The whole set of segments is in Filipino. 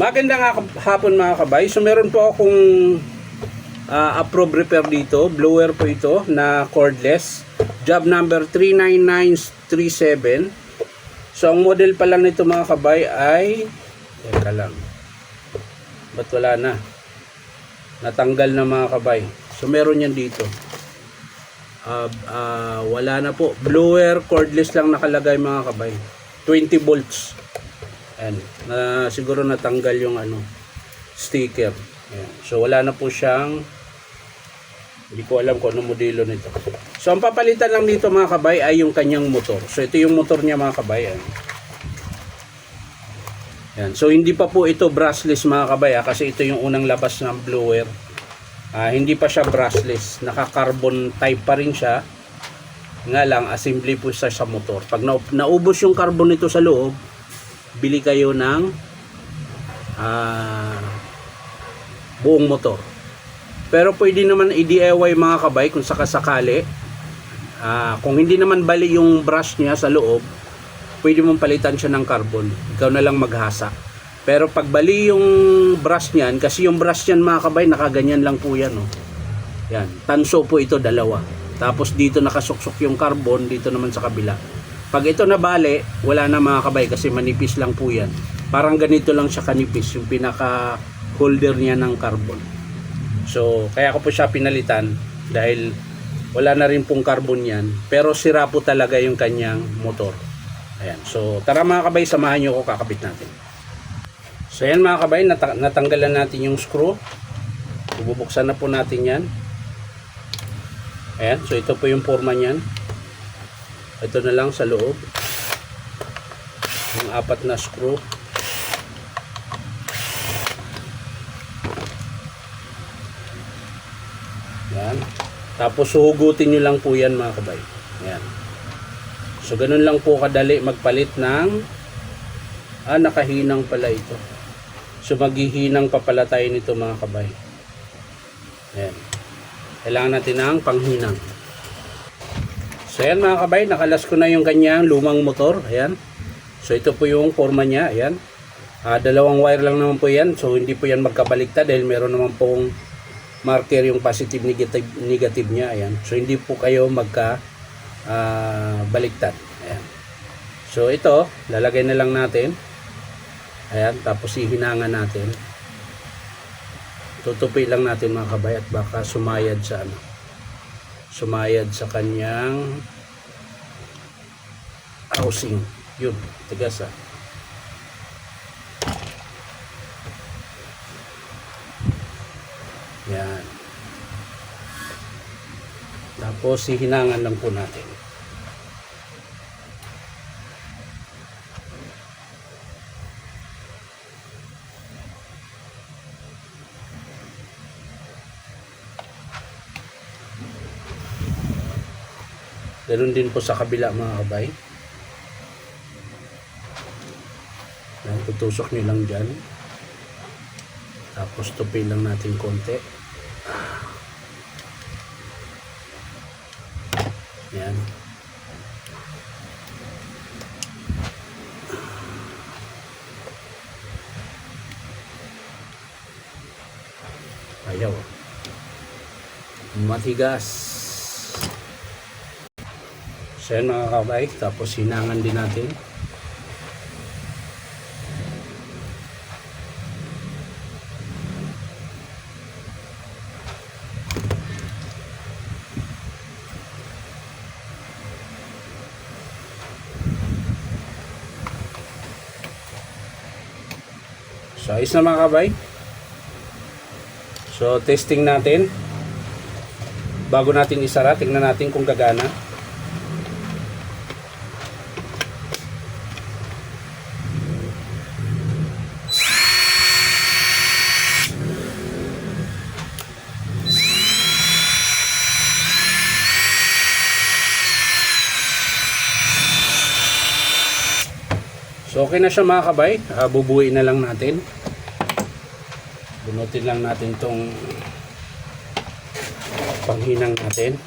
Magandang hapon mga kabay. So meron po akong approved repair dito. Blower po ito na cordless. Job number 39937. So ang model pa lang nito mga kabay ay teka lang. Ba't wala na? Natanggal na mga kabay. So meron yan dito. Wala na po. Blower cordless lang nakalagay mga kabay. 20 volts. Ayan, siguro natanggal yung sticker. Ayan. So wala na po siyang, hindi ko alam kung ano modelo nito. So ang papalitan lang dito mga kabay ay yung kanyang motor. So ito yung motor niya mga kabay. Ayan. Ayan. So hindi pa po ito brushless mga kabay kasi ito yung unang labas ng blower. Hindi pa siya brushless, naka-carbon type pa rin siya. Nga lang assembly po siya sa motor. Pag naubos yung carbon nito sa loob, bili kayo ng buong motor. Pero pwede naman i-DIY mga kabay kung sakasakali. Kung hindi naman bali yung brush niya sa loob, pwede mong palitan siya ng carbon. Ikaw na lang maghasa. Pero pag bali yung brush niyan, kasi yung brush niyan mga kabay, nakaganyan lang po yan. Oh. Yan. Tanso po ito, dalawa. Tapos dito nakasuksok yung carbon, dito naman sa kabila. Pag ito nabali, wala na mga kabay kasi manipis lang po yan. Parang ganito lang siya kanipis, yung pinaka holder niya ng carbon. So, kaya ko po siya pinalitan dahil wala na rin pong carbon yan. Pero sira po talaga yung kanyang motor. Ayan. So, tara mga kabay, samahan nyo ko, kakabit natin. So, ayan mga kabay, natanggalan natin yung screw. Bubuksan na po natin yan. Ayan. So, ito po yung forma niyan. Ito na lang sa loob. Yung 4 na screw. Yan. Tapos suhugutin nyo lang po yan mga kabay. Yan. So ganun lang po kadali magpalit ng nakahinang pala ito. So maghihinang pa pala tayo nito mga kabay. Yan. Kailangan natin ng panghinang. So ayan mga kabay, nakalas ko na yung kanyang lumang motor. Ayan. So ito po yung forma niya. Ayan. Dalawang wire lang naman po yan. So hindi po yan magkabaliktad dahil meron naman pong marker yung positive negative niya. Ayan. So hindi po kayo baliktad. Ayan. So ito, lalagay na lang natin. Ayan. Tapos ihinangan natin. Tutupi lang natin mga kabay at baka sumayad sa kanyang housing. Yun, tigas yan. Tapos hihinangan lang po natin. Ganun din po sa kabila mga kabay. Yan, tutusok nyo lang dyan. Tapos tupi lang natin konti. Yan. Ayaw. Matigas. So yan mga kabay, tapos hinangan din natin. So ayos na mga kabay. So testing natin. Bago natin isara, tingnan natin kung gagana. So okay na siya mga kabay. Bubuuin na lang natin. Bunutin lang natin tong panghinang natin.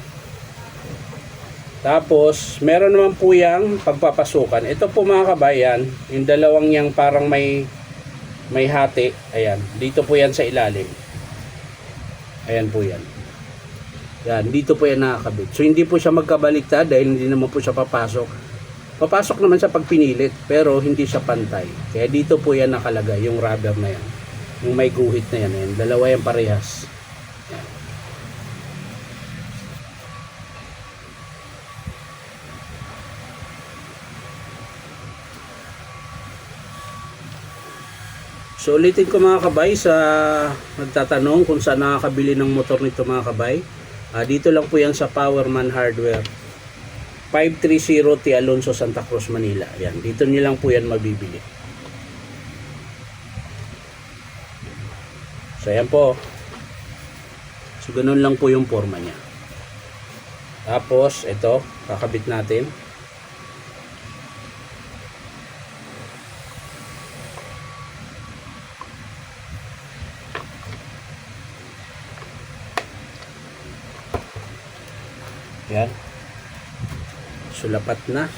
Tapos meron naman po yang pagpapasukan. Ito po mga kabayan, yung dalawang yang parang may may hati. Ayan, dito po yan sa ilalim. Ayan po yan. Yan, dito po yan nakakabit. So hindi po siya magkabaliktad dahil hindi naman po siya papasok. Papasok naman siya pag pinilit, pero hindi siya pantay. Kaya dito po yan nakalagay, yung rubber na yan. Yung may guhit na yan. Ayan. Dalawa yan parehas. Ayan. So ulitin ko mga kabay sa nagtatanong kung saan nakakabili ng motor nito mga kabay. Dito lang po yan sa Powerman Hardware, 530 T. Alonso, Santa Cruz, Manila. Ayan, dito nyo lang po yan mabibili. So ayan po. So ganun lang po yung forma nya. Tapos ito, kakabit natin. Yan. Sulapat na.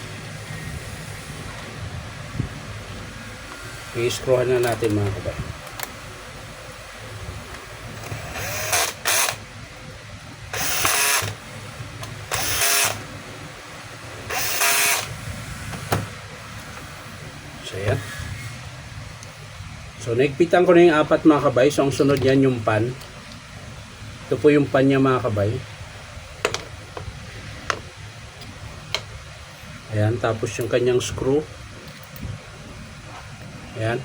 I-screwhan na natin mga kabay. So yan. So naigpitan ko na yung apat mga kabay. So ang sunod yan yung pan. Ito po yung pan niya mga kabay. Ayan, tapos yung kanyang screw. Ayan.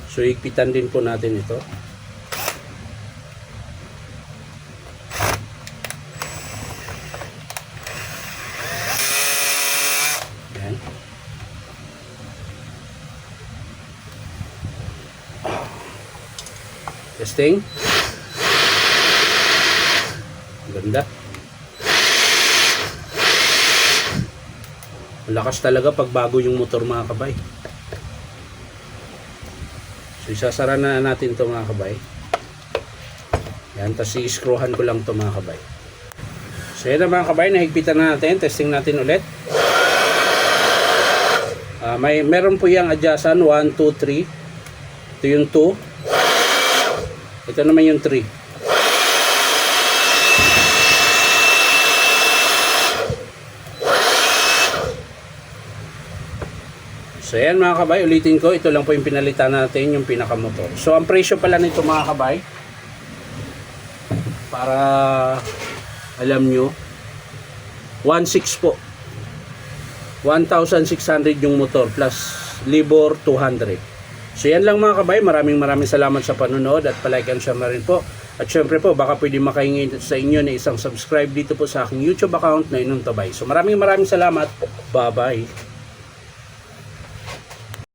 So, higpitan din po natin ito. Ayan. Testing. Ganda. Malakas talaga pag bago yung motor mga kabay. So isasara na natin to mga kabay. Yan, tapos i-screwhan ko lang to mga kabay. So yan na mga kabay, nahigpitan na natin. Testing natin ulit. Meron po yung adjustan 1, 2, 3. Ito yung 2. Ito naman yung 3. So yan mga kabay, ulitin ko, ito lang po yung pinalitan natin, yung pinakamotor. So ang presyo pala nito mga kabay, para alam nyo, 1,600 po. 1,600 yung motor plus labor 200. So yan lang mga kabay, maraming salamat sa panonood at palike and share na rin po. At syempre po, baka pwede makahingi sa inyo na isang subscribe dito po sa aking YouTube account na Inong Tabay. So maraming salamat. Bye bye.